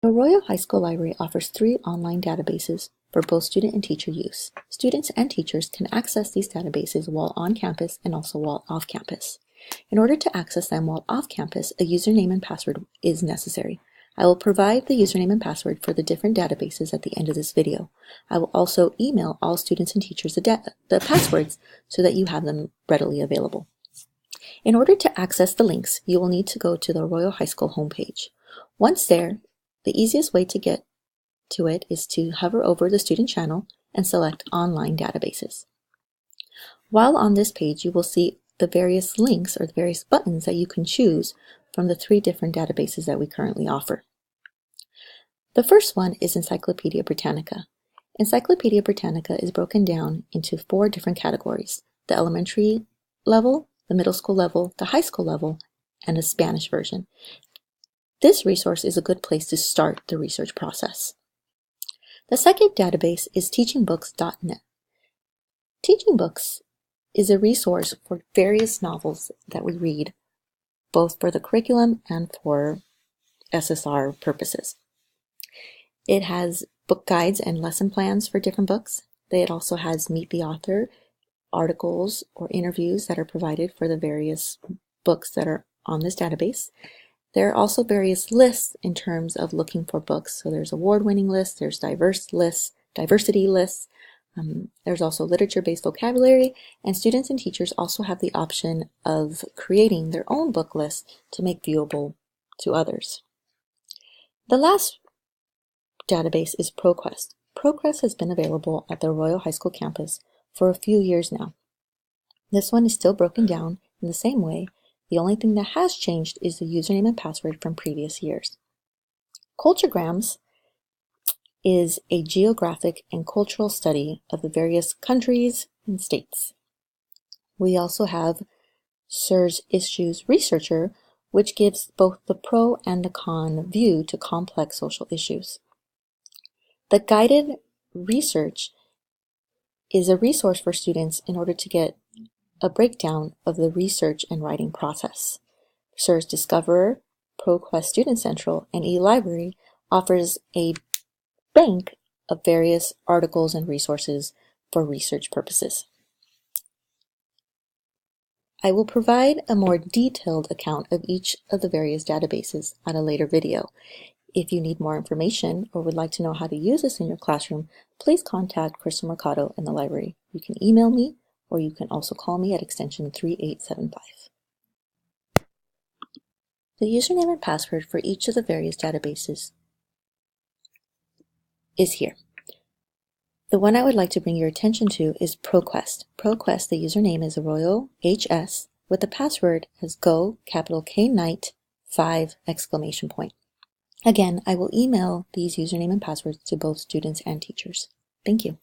The Royal High School Library offers 3 online databases for both student and teacher use. Students and teachers can access these databases while on campus and also while off campus. In order to access them while off campus, a username and password is necessary. I will provide the username and password for the different databases at the end of this video. I will also email all students and teachers the passwords so that you have them readily available. In order to access the links, you will need to go to the Royal High School homepage. Once there, the easiest way to get to it is to hover over the student channel and select Online Databases. While on this page, you will see the various links or the various buttons that you can choose from the 3 different databases that we currently offer. The first one is Encyclopedia Britannica. Encyclopedia Britannica is broken down into 4 different categories: the elementary level, the middle school level, the high school level, and a Spanish version. This resource is a good place to start the research process. The second database is teachingbooks.net. Teachingbooks is a resource for various novels that we read, both for the curriculum and for SSR purposes. It has book guides and lesson plans for different books. It also has Meet the Author articles or interviews that are provided for the various books that are on this database. There are also various lists in terms of looking for books. So there's award-winning lists, there's diversity lists, there's also literature-based vocabulary, and students and teachers also have the option of creating their own book list to make viewable to others. The last database is ProQuest. ProQuest has been available at the Royal High School campus for a few years now. This one is still broken down in the same way. The only thing that has changed is the username and password from previous years. Culturegrams is a geographic and cultural study of the various countries and states. We also have SIRS Issues Researcher, which gives both the pro and the con view to complex social issues. The Guided Research is a resource for students in order to get a breakdown of the research and writing process. SIRS Discoverer, ProQuest Student Central, and eLibrary offers a bank of various articles and resources for research purposes. I will provide a more detailed account of each of the various databases on a later video. If you need more information or would like to know how to use this in your classroom, please contact Crystal Mercado in the library. You can email me, or you can also call me at extension 3875. The username and password for each of the various databases is here. The one I would like to bring your attention to is ProQuest. ProQuest, the username is Royal HS with the password as Go capital K Knight 5 exclamation point. Again, I will email these username and passwords to both students and teachers. Thank you.